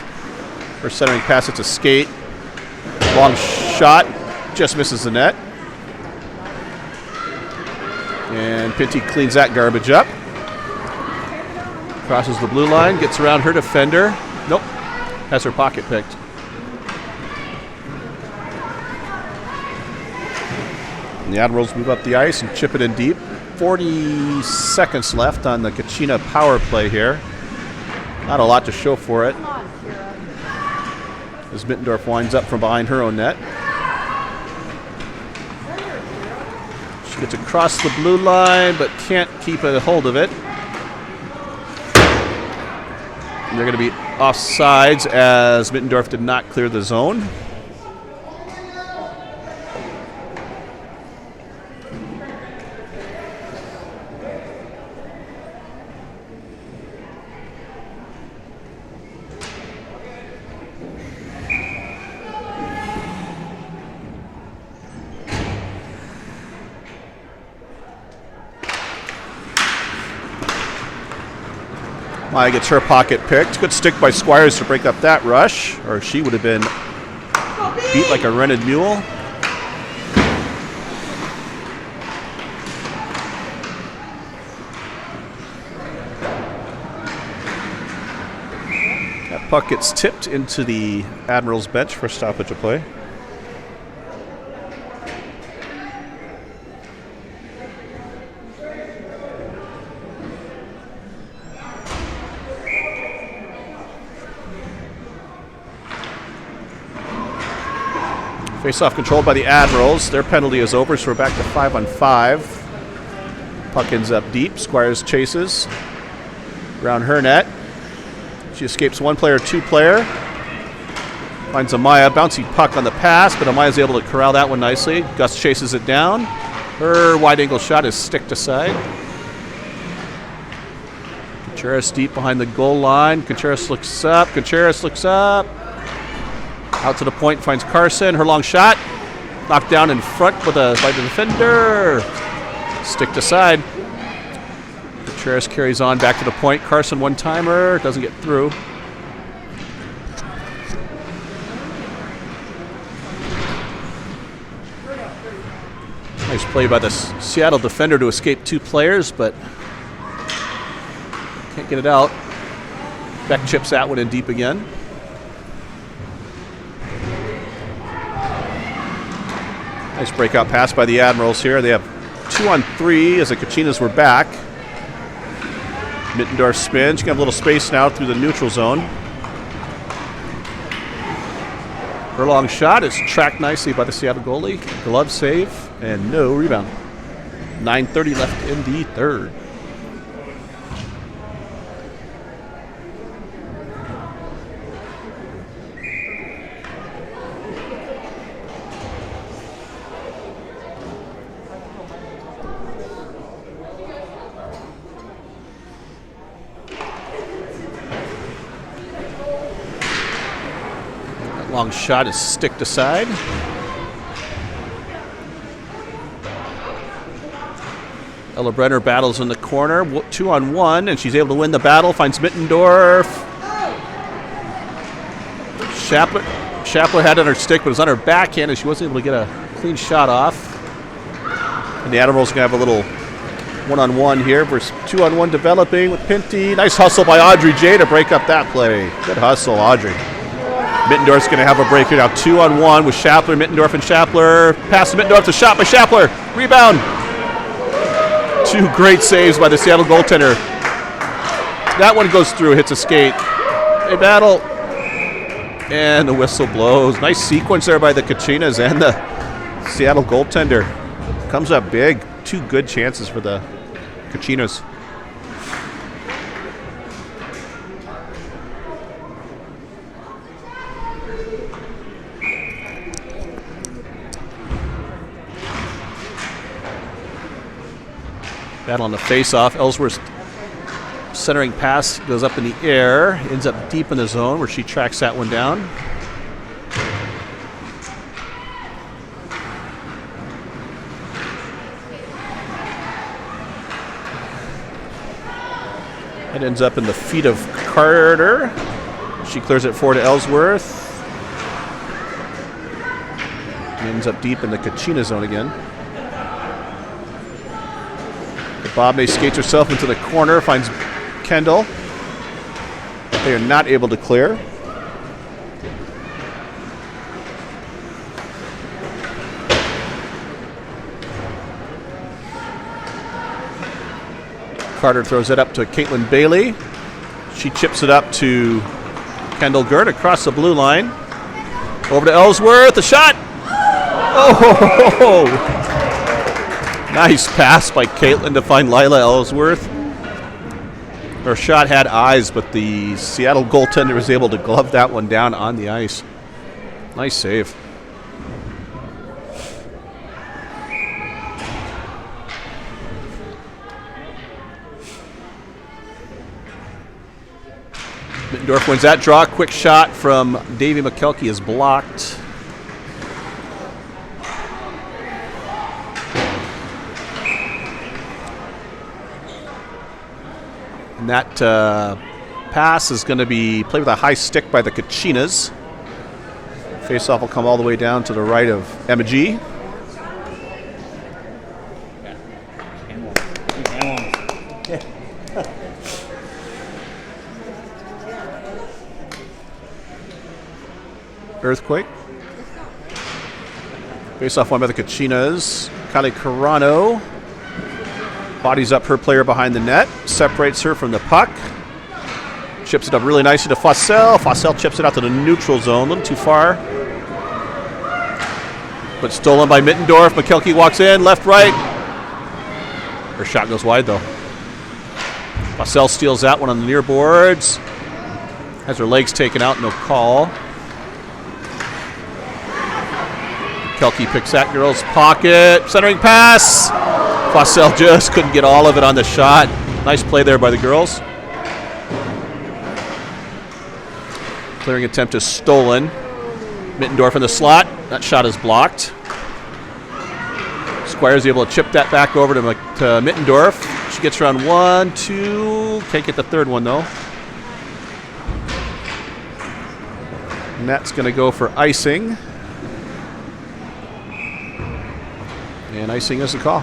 Her centering pass, it's a skate. Long shot. Just misses the net. And Pinty cleans that garbage up. Crosses the blue line, gets around her defender. Nope, has her pocket picked. And the Admirals move up the ice and chip it in deep. 40 seconds left on the Kachina power play here. Not a lot to show for it. As Mittendorf winds up from behind her own net. Gets across the blue line, but can't keep a hold of it. And they're going to be offsides as Mittendorf did not clear the zone. Maya gets her pocket picked. Good stick by Squires to break up that rush, or she would have been beat like a rented mule. That puck gets tipped into the Admirals bench for stoppage of play. Face-off controlled by the Admirals. Their penalty is over, so we're back to 5-on-5. Puck ends up deep. Squires chases around her net. She escapes one player, two player. Finds Amaya. Bouncy puck on the pass, but Amaya's able to corral that one nicely. Gus chases it down. Her wide-angle shot is sticked aside. Contreras deep behind the goal line. Contreras looks up. Out to the point, finds Carson. Her long shot. Knocked down in front by the defender. Sticked aside. Contreras carries on back to the point. Carson one-timer. Doesn't get through. Nice play by the Seattle defender to escape two players, but can't get it out. Beck chips that one in deep again. Nice breakout pass by the Admirals here. They have 2-on-3 as the Kachinas were back. Mittendorf spins. You can have a little space now through the neutral zone. Her long shot is tracked nicely by the Seattle goalie. Glove save and no rebound. 9:30 left in the third. Long shot is sticked aside. Ella Brenner battles in the corner. 2-on-1, and she's able to win the battle. Finds Mittendorf. Shapler had it on her stick, but it was on her backhand, and she wasn't able to get a clean shot off. And the Admirals going to have a little 1-on-1 here versus 2-on-1 developing with Pinty. Nice hustle by Audrey J to break up that play. Good hustle, Audrey. Mittendorf's going to have a break here now. 2-on-1 with Shapler, Mittendorf, and Shapler. Pass to Mittendorf, the shot by Shapler. Rebound. Two great saves by the Seattle goaltender. That one goes through, hits a skate. They battle. And the whistle blows. Nice sequence there by the Kachinas and the Seattle goaltender. Comes up big. Two good chances for the Kachinas. Battle on the face-off. Ellsworth's centering pass goes up in the air, ends up deep in the zone where she tracks that one down. It ends up in the feet of Carter. She clears it forward to Ellsworth. Ends up deep in the Kachina zone again. Bobney skates herself into the corner, finds Kendall. They are not able to clear. Carter throws it up to Caitlin Bailey. She chips it up to Kendall Gert across the blue line. Over to Ellsworth, the shot! Oh! Nice pass by Caitlin to find Lila Ellsworth. Her shot had eyes, but the Seattle goaltender was able to glove that one down on the ice. Nice save. Mittendorf wins that draw. Quick shot from Davey McKelkey is blocked. And that pass is going to be played with a high stick by the Kachinas. Faceoff will come all the way down to the right of Emma G. Earthquake. Faceoff won by the Kachinas. Kylie Carano bodies up her player behind the net, separates her from the puck, chips it up really nicely to Fossell. Fossell chips it out to the neutral zone, a little too far. But stolen by Mittendorf. McKelkey walks in, left, right. Her shot goes wide, though. Fossell steals that one on the near boards. Has her legs taken out, no call. McKelkey picks that girl's pocket. Centering pass. Fossell just couldn't get all of it on the shot. Nice play there by the girls. Clearing attempt is stolen. Mittendorf in the slot. That shot is blocked. Squire's able to chip that back over to Mittendorf. She gets around 1, 2. Can't get the third one, though. And that's going to go for icing. And icing is the call.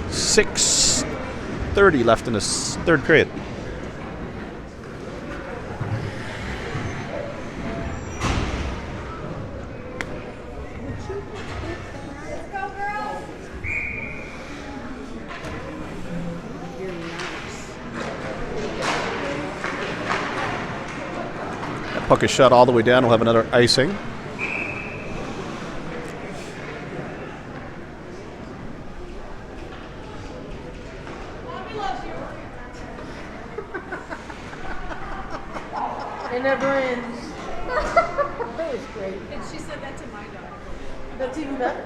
6:30 left in this third period. That puck is shot all the way down. We'll have another icing. It never ends. That was great. And she said that to my daughter. That's even better.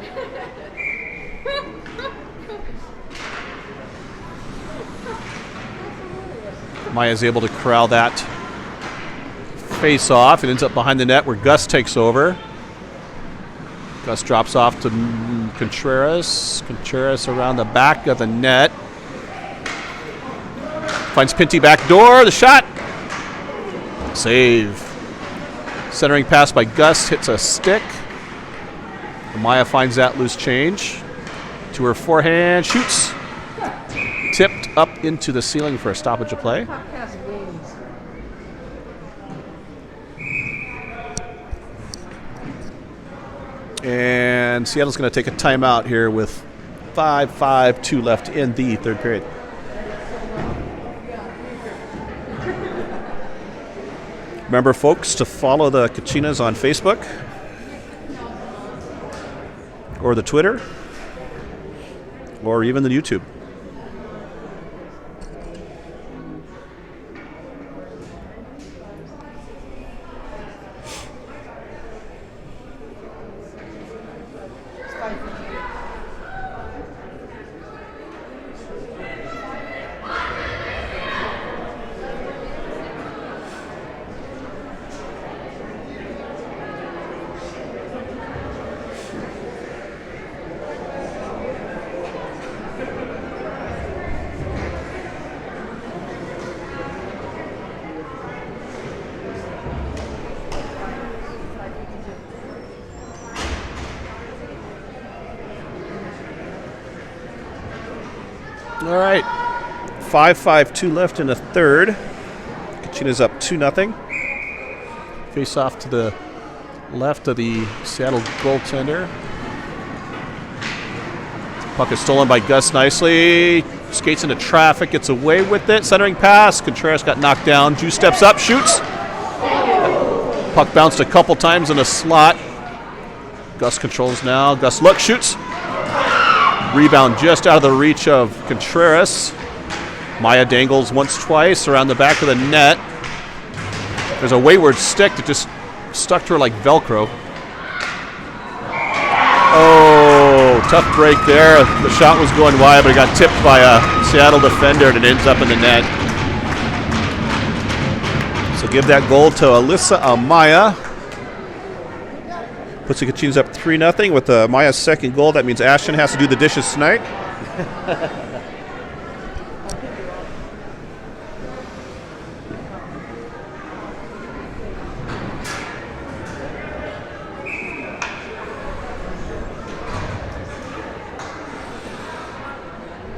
Maya's able to corral that face off. It ends up behind the net where Gus takes over. Gus drops off to Contreras. Contreras around the back of the net. Finds Pinty back door. The shot. Save. Centering pass by Gus hits a stick. Maya finds that loose change. To her forehand. Shoots. Tipped up into the ceiling for a stoppage of play. Podcast games. And Seattle's going to take a timeout here with 5:52 left in the third period. Remember, folks, to follow the Kachinas on Facebook or the Twitter or even the YouTube. All right, 5:52 left in the third. Kachinas up 2-0. Face off to the left of the Seattle goaltender. Puck is stolen by Gus nicely. Skates into traffic, gets away with it. Centering pass. Contreras got knocked down. Drew steps up, shoots. Puck bounced a couple times in the slot. Gus controls now. Gus looks, shoots. Rebound just out of the reach of Contreras. Maya dangles once, twice around the back of the net. There's a wayward stick that just stuck to her like Velcro. Oh, tough break there. The shot was going wide, but it got tipped by a Seattle defender and it ends up in the net. So give that goal to Alyssa Amaya. Puts the Kachinas up 3-0 with Maya's second goal. That means Ashton has to do the dishes tonight.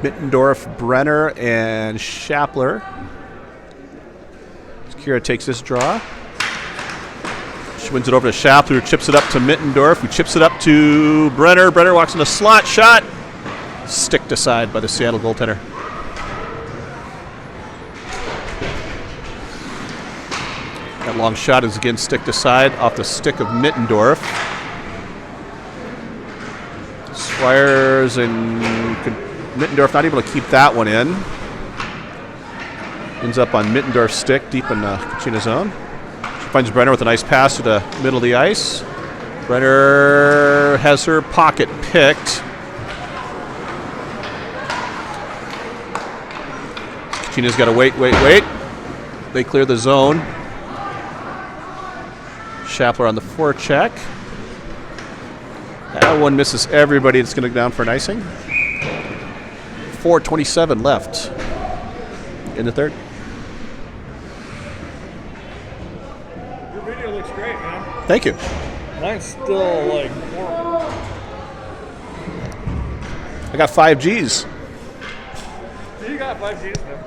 Mittendorf, Brenner, and Schapler. Kira takes this draw. She wins it over to Schapler, who chips it up to Mittendorf, who chips it up to Brenner. Brenner walks in the slot, shot. Sticked aside by the Seattle goaltender. That long shot is again sticked aside off the stick of Mittendorf. Squires and Mittendorf not able to keep that one in. Ends up on Mittendorf's stick deep in the Kachina zone. She finds Brenner with a nice pass to the middle of the ice. Brenner has her pocket picked. Kachina's got to wait. They clear the zone. Schapler on the forecheck. That one misses everybody. It's going to go down for an icing. 4:27 left in the third. Your video looks great, man. Thank you. Mine's still like horrible. I got 5 Gs. So you got 5 Gs, man.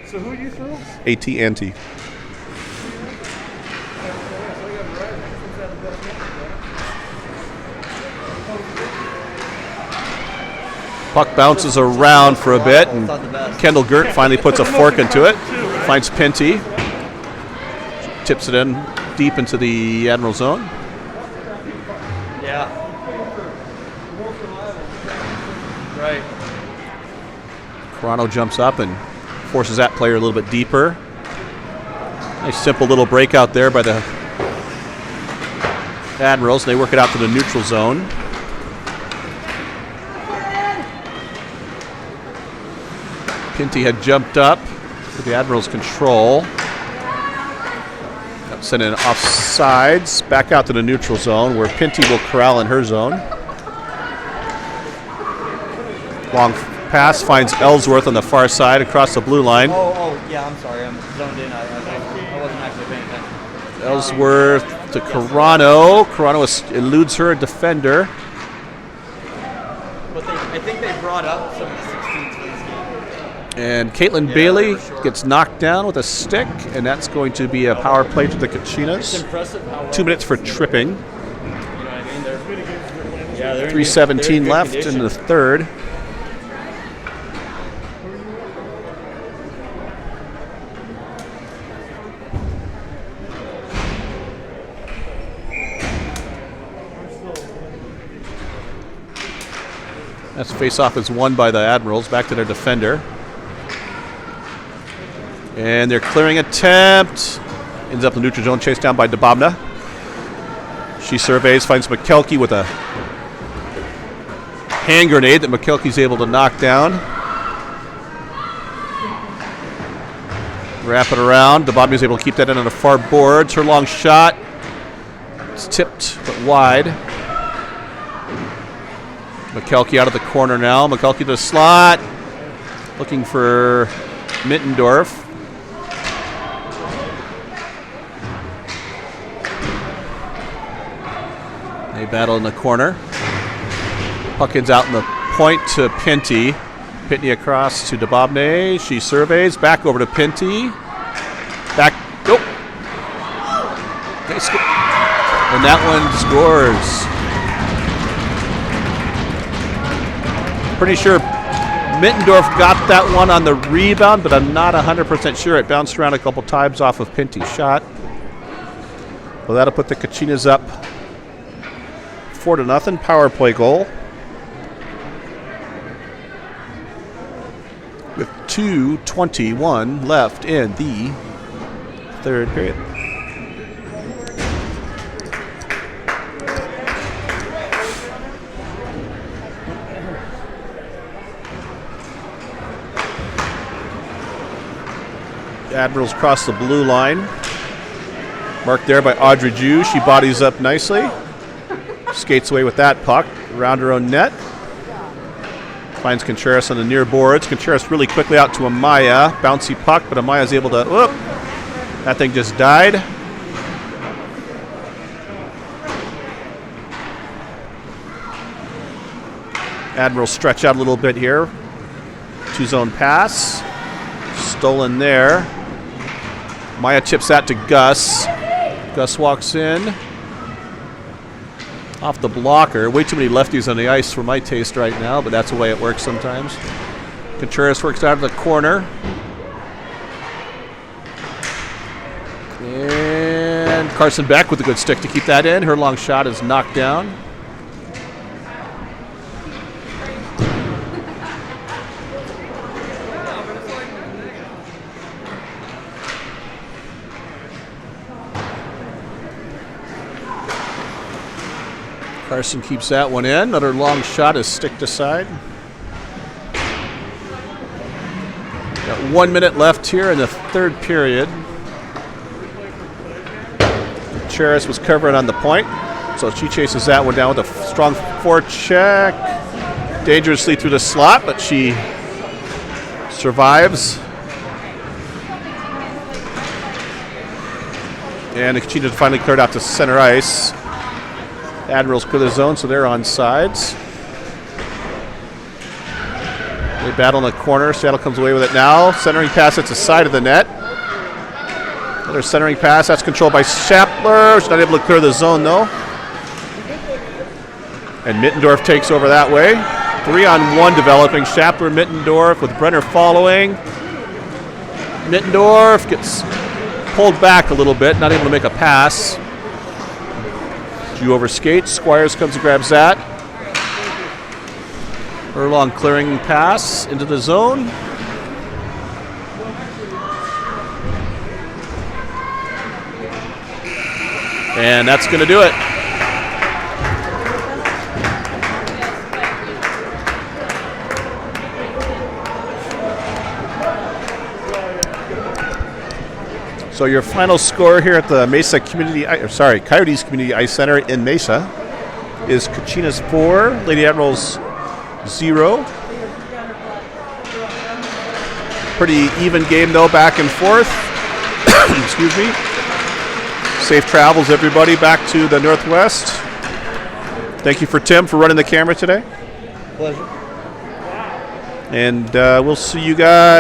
So who you throw? AT&T. Puck bounces around for a bit, and Kendall Gert finally puts a fork into it. Finds Pinty. Tips it in deep into the Admiral zone. Yeah. Right. Carano jumps up and forces that player a little bit deeper. Nice simple little breakout there by the Admirals. They work it out to the neutral zone. Pinty had jumped up to the Admirals' control. Got sent in offsides. Back out to the neutral zone where Pinty will corral in her zone. Long pass finds Ellsworth on the far side across the blue line. Oh, yeah, I'm sorry. I'm zoned in. I wasn't actually paying attention. Ellsworth to Carano. Carano eludes her defender. But I think they brought up some of the 16s for this game. And Caitlin Bailey gets knocked down with a stick, and that's going to be a power play to the It's Kachinas. impressive how well 2 minutes for tripping. You know what I mean? They're in 3:17 good left condition. in the third. That's face-off is won by the Admirals. Back to their defender. And their clearing attempt ends up in the neutral zone, chased down by Dababna. She surveys, finds McKelkey with a hand grenade that McKelkey's able to knock down. Wrap it around. Dababna's able to keep that in on the far boards. Her long shot. It's tipped but wide. McKelkey out of the corner now. McKelkey to the slot. Looking for Mittendorf. They battle in the corner. Puck ends out in the point to Pinty. Pinty across to Dababne. She surveys. Back over to Pinty. Back. Nope. And that one scores. Pretty sure Mittendorf got that one on the rebound, but I'm not 100% sure. It bounced around a couple times off of Pinty's shot. Well, that'll put the Kachinas up 4-0. Power play goal. 2:21 left in the third period. Admirals cross the blue line. Marked there by Audrey Jew. She bodies up nicely. Skates away with that puck around her own net. Finds Kachinas on the near boards. Kachinas really quickly out to Amaya. Bouncy puck, but Amaya's able to... Whoop! That thing just died. Admirals stretch out a little bit here. Two-zone pass. Stolen there. Maya chips that to Gus. Gus walks in. Off the blocker. Way too many lefties on the ice for my taste right now, but that's the way it works sometimes. Kachinas works out of the corner. And Carson Beck with a good stick to keep that in. Her long shot is knocked down. Carson keeps that one in. Another long shot is sticked aside. Got 1 minute left here in the third period. Kachinas was covering on the point, so she chases that one down with a strong forecheck. Dangerously through the slot, but she survives. And the Kachinas finally cleared out to center ice. Admirals clear the zone, so they're on sides. They battle in the corner. Seattle comes away with it now. Centering pass at the side of the net. Another centering pass. That's controlled by Schappler. She's not able to clear the zone, though. And Mittendorf takes over that way. 3-on-1 developing. Schappler, Mittendorf with Brenner following. Mittendorf gets pulled back a little bit, not able to make a pass. Jew overskates. Squires comes and grabs that. Her long clearing pass into the zone. And that's going to do it. So your final score here at the Mesa Coyotes Community Ice Center in Mesa is Kachinas 4, Lady Admirals 0. Pretty even game though, back and forth. Excuse me. Safe travels, everybody, back to the Northwest. Thank you for Tim for running the camera today. Pleasure. And we'll see you guys.